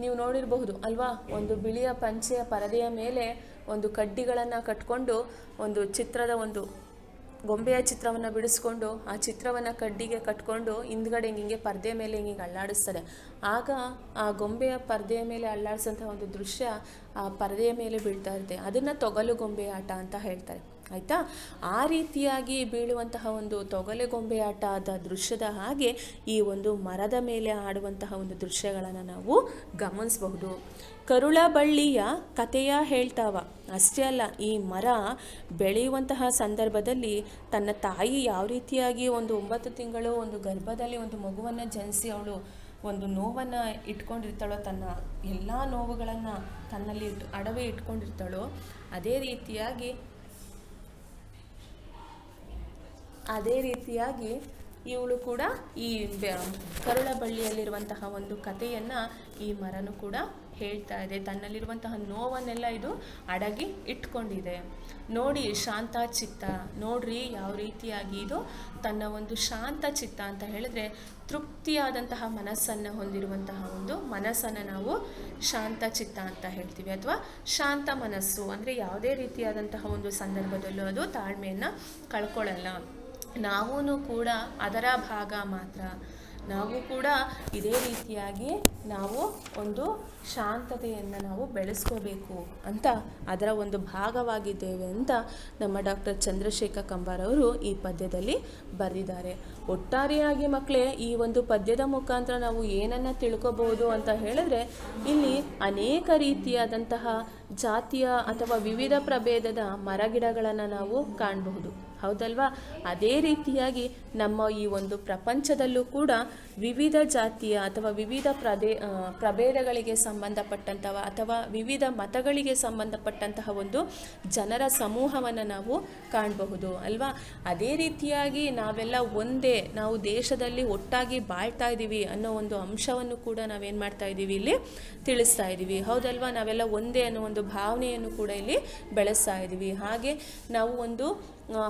ನೀವು ನೋಡಿರಬಹುದು ಅಲ್ವಾ. ಒಂದು ಬಿಳಿಯ ಪಂಚೆಯ ಪರದೆಯ ಮೇಲೆ ಒಂದು ಕಡ್ಡಿಗಳನ್ನು ಕಟ್ಕೊಂಡು ಒಂದು ಚಿತ್ರದ ಒಂದು ಗೊಂಬೆಯ ಚಿತ್ರವನ್ನು ಬಿಡಿಸ್ಕೊಂಡು ಆ ಚಿತ್ರವನ್ನು ಕಡ್ಡಿಗೆ ಕಟ್ಕೊಂಡು ಹಿಂದ್ಗಡೆ ಹಿಂಗೆ ಪರದೆ ಮೇಲೆ ಹಿಂಗೆ ಅಲ್ಲಾಡಿಸ್ತಾರೆ. ಆಗ ಆ ಗೊಂಬೆಯ ಪರದೆಯ ಮೇಲೆ ಅಲ್ಲಾಡಿಸೋಂಥ ಒಂದು ದೃಶ್ಯ ಆ ಪರದೆಯ ಮೇಲೆ ಬೀಳ್ತಾ ಇರುತ್ತೆ. ಅದನ್ನು ತೊಗಲು ಗೊಂಬೆ ಆಟ ಅಂತ ಹೇಳ್ತಾರೆ, ಆಯಿತಾ. ಆ ರೀತಿಯಾಗಿ ಬೀಳುವಂತಹ ಒಂದು ತೊಗಲು ಗೊಂಬೆ ಆಟದ ದೃಶ್ಯದ ಹಾಗೆ ಈ ಒಂದು ಮರದ ಮೇಲೆ ಆಡುವಂತಹ ಒಂದು ದೃಶ್ಯಗಳನ್ನು ನಾವು ಗಮನಿಸಬಹುದು. ಕರುಳ ಬಳ್ಳಿಯ ಕಥೆಯ ಹೇಳ್ತಾವ ಅಷ್ಟೇ ಅಲ್ಲ, ಈ ಮರ ಬೆಳೆಯುವಂತಹ ಸಂದರ್ಭದಲ್ಲಿ ತನ್ನ ತಾಯಿ ಯಾವ ರೀತಿಯಾಗಿ ಒಂದು 9 ತಿಂಗಳು ಒಂದು ಗರ್ಭದಲ್ಲಿ ಒಂದು ಮಗುವನ್ನು ಜನಿಸಿ ಅವಳು ಒಂದು ನೋವನ್ನು ಇಟ್ಕೊಂಡಿರ್ತಾಳೋ, ತನ್ನ ಎಲ್ಲ ನೋವುಗಳನ್ನು ತನ್ನಲ್ಲಿ ಅಡವೆ ಇಟ್ಕೊಂಡಿರ್ತಾಳೋ, ಅದೇ ರೀತಿಯಾಗಿ ಇವಳು ಕೂಡ ಈ ಕರುಳ ಬಳ್ಳಿಯಲ್ಲಿರುವಂತಹ ಒಂದು ಕಥೆಯನ್ನು ಈ ಮರನು ಕೂಡ ಹೇಳ್ತಾ ಇದೆ. ತನ್ನಲ್ಲಿರುವಂತಹ ನೋವನ್ನೆಲ್ಲ ಇದು ಅಡಗಿ ಇಟ್ಕೊಂಡಿದೆ. ನೋಡಿ ಶಾಂತ ಚಿತ್ತ, ನೋಡ್ರಿ ಯಾವ ರೀತಿಯಾಗಿ ಇದು ತನ್ನ ಒಂದು ಶಾಂತ ಚಿತ್ತ ಅಂತ ಹೇಳಿದ್ರೆ ತೃಪ್ತಿಯಾದಂತಹ ಮನಸ್ಸನ್ನು ಹೊಂದಿರುವಂತಹ ಒಂದು ಮನಸ್ಸನ್ನು ನಾವು ಶಾಂತ ಚಿತ್ತ ಅಂತ ಹೇಳ್ತೀವಿ, ಅಥವಾ ಶಾಂತ ಮನಸ್ಸು. ಅಂದರೆ ಯಾವುದೇ ರೀತಿಯಾದಂತಹ ಒಂದು ಸಂದರ್ಭದಲ್ಲೂ ಅದು ತಾಳ್ಮೆಯನ್ನು ಕಳ್ಕೊಳ್ಳಲ್ಲ. ನಾವೂ ಕೂಡ ಅದರ ಭಾಗ ಮಾತ್ರ. ನಾವು ಕೂಡ ಇದೇ ರೀತಿಯಾಗಿ ನಾವು ಒಂದು ಶಾಂತತೆಯನ್ನು ನಾವು ಬೆಳೆಸ್ಕೋಬೇಕು ಅಂತ ಅದರ ಒಂದು ಭಾಗವಾಗಿದ್ದೇವೆ ಅಂತ ನಮ್ಮ ಡಾಕ್ಟರ್ ಚಂದ್ರಶೇಖರ್ ಕಂಬಾರ್ ಅವರು ಈ ಪದ್ಯದಲ್ಲಿ ಬರೆದಿದ್ದಾರೆ. ಒಟ್ಟಾರೆಯಾಗಿ ಮಕ್ಕಳೇ ಈ ಒಂದು ಪದ್ಯದ ಮುಖಾಂತರ ನಾವು ಏನನ್ನು ತಿಳ್ಕೊಬಹುದು ಅಂತ ಹೇಳಿದ್ರೆ, ಇಲ್ಲಿ ಅನೇಕ ರೀತಿಯಾದಂತಹ ಜಾತಿಯ ಅಥವಾ ವಿವಿಧ ಪ್ರಭೇದದ ಮರಗಿಡಗಳನ್ನು ನಾವು ಕಾಣಬಹುದು, ಹೌದಲ್ವಾ. ಅದೇ ರೀತಿಯಾಗಿ ನಮ್ಮ ಈ ಒಂದು ಪ್ರಪಂಚದಲ್ಲೂ ಕೂಡ ವಿವಿಧ ಜಾತಿಯ ಅಥವಾ ವಿವಿಧ ಪ್ರಭೇದಗಳಿಗೆ ಸಂಬಂಧಪಟ್ಟಂತಹ ಅಥವಾ ವಿವಿಧ ಮತಗಳಿಗೆ ಸಂಬಂಧಪಟ್ಟಂತಹ ಒಂದು ಜನರ ಸಮೂಹವನ್ನು ನಾವು ಕಾಣಬಹುದು ಅಲ್ವಾ. ಅದೇ ರೀತಿಯಾಗಿ ನಾವೆಲ್ಲ ಒಂದೇ, ನಾವು ದೇಶದಲ್ಲಿ ಒಟ್ಟಾಗಿ ಬಾಳ್ತಾ ಇದ್ದೀವಿ ಅನ್ನೋ ಒಂದು ಅಂಶವನ್ನು ಕೂಡ ನಾವೇನು ಮಾಡ್ತಾ ಇದ್ದೀವಿ, ಇಲ್ಲಿ ತಿಳಿಸ್ತಾ ಇದ್ದೀವಿ, ಹೌದಲ್ವಾ. ನಾವೆಲ್ಲ ಒಂದೇ ಅನ್ನೋ ಒಂದು ಭಾವನೆಯನ್ನು ಕೂಡ ಇಲ್ಲಿ ಬೆಳೆಸ್ತಾ ಇದ್ದೀವಿ. ಹಾಗೆ ನಾವು ಒಂದು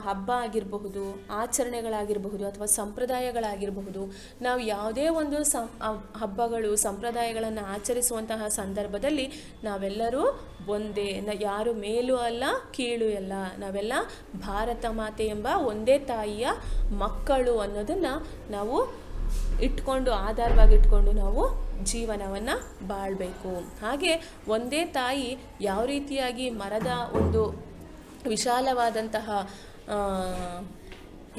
ಹಬ್ಬ ಆಗಿರಬಹುದು, ಆಚರಣೆಗಳಾಗಿರಬಹುದು ಅಥವಾ ಸಂಪ್ರದಾಯಗಳಾಗಿರಬಹುದು, ನಾವು ಯಾವುದೇ ಒಂದು ಹಬ್ಬಗಳು ಸಂಪ್ರದಾಯಗಳನ್ನು ಆಚರಿಸುವಂತಹ ಸಂದರ್ಭದಲ್ಲಿ ನಾವೆಲ್ಲರೂ ಒಂದೇ, ಯಾರು ಮೇಲೂ ಅಲ್ಲ ಕೀಳು ಅಲ್ಲ, ನಾವೆಲ್ಲ ಭಾರತ ಮಾತೆ ಎಂಬ ಒಂದೇ ತಾಯಿಯ ಮಕ್ಕಳು ಅನ್ನೋದನ್ನು ನಾವು ಆಧಾರವಾಗಿಟ್ಕೊಂಡು ನಾವು ಜೀವನವನ್ನು ಬಾಳಬೇಕು. ಹಾಗೆ ಒಂದೇ ತಾಯಿ ಯಾವ ರೀತಿಯಾಗಿ ಮರದ ಒಂದು ವಿಶಾಲವಾದಂತಹ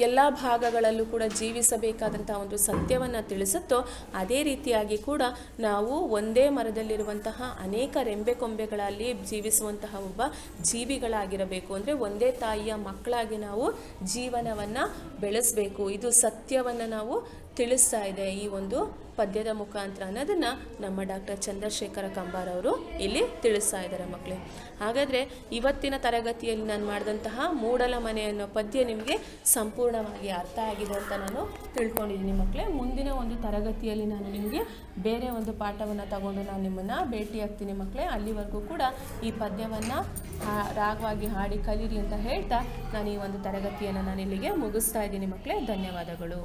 ಎಲ್ಲ ಭಾಗಗಳಲ್ಲೂ ಕೂಡ ಜೀವಿಸಬೇಕಾದಂಥ ಒಂದು ಸತ್ಯವನ್ನು ತಿಳಿಸುತ್ತೋ, ಅದೇ ರೀತಿಯಾಗಿ ಕೂಡ ನಾವು ಒಂದೇ ಮರದಲ್ಲಿರುವಂತಹ ಅನೇಕ ರೆಂಬೆ ಕೊಂಬೆಗಳಲ್ಲಿ ಜೀವಿಸುವಂತಹ ಒಬ್ಬ ಜೀವಿಗಳಾಗಿರಬೇಕು. ಅಂದರೆ ಒಂದೇ ತಾಯಿಯ ಮಕ್ಕಳಾಗಿ ನಾವು ಜೀವನವನ್ನು ಬೆಳೆಸಬೇಕು. ಇದು ಸತ್ಯವನ್ನು ನಾವು ತಿಳಿಸ್ತಾ ಇದೆ ಈ ಒಂದು ಪದ್ಯದ ಮುಖಾಂತರ ಅನ್ನೋದನ್ನು ನಮ್ಮ ಡಾಕ್ಟರ್ ಚಂದ್ರಶೇಖರ ಕಂಬಾರ್ ಅವರು ಇಲ್ಲಿ ತಿಳಿಸ್ತಾ ಇದ್ದಾರೆ ಮಕ್ಕಳೇ. ಹಾಗಾದರೆ ಇವತ್ತಿನ ತರಗತಿಯಲ್ಲಿ ನಾನು ಮಾಡಿದಂತಹ ಮೂಡಲ ಮನೆ ಅನ್ನೋ ಪದ್ಯ ನಿಮಗೆ ಸಂಪೂರ್ಣವಾಗಿ ಅರ್ಥ ಆಗಿದೆ ಅಂತ ನಾನು ತಿಳ್ಕೊಂಡಿದ್ದೀನಿ ಮಕ್ಕಳೇ. ಮುಂದಿನ ಒಂದು ತರಗತಿಯಲ್ಲಿ ನಾನು ನಿಮಗೆ ಬೇರೆ ಒಂದು ಪಾಠವನ್ನು ತಗೊಂಡು ನಾನು ನಿಮ್ಮನ್ನು ಭೇಟಿಯಾಗ್ತೀನಿ ಮಕ್ಕಳೇ. ಅಲ್ಲಿವರೆಗೂ ಕೂಡ ಈ ಪದ್ಯವನ್ನು ರಾಗವಾಗಿ ಹಾಡಿ ಕಲೀರಿ ಅಂತ ಹೇಳ್ತಾ ನಾನು ಈ ಒಂದು ತರಗತಿಯನ್ನು ನಾನು ಇಲ್ಲಿಗೆ ಮುಗಿಸ್ತಾ ಇದ್ದೀನಿ ಮಕ್ಕಳೇ. ಧನ್ಯವಾದಗಳು.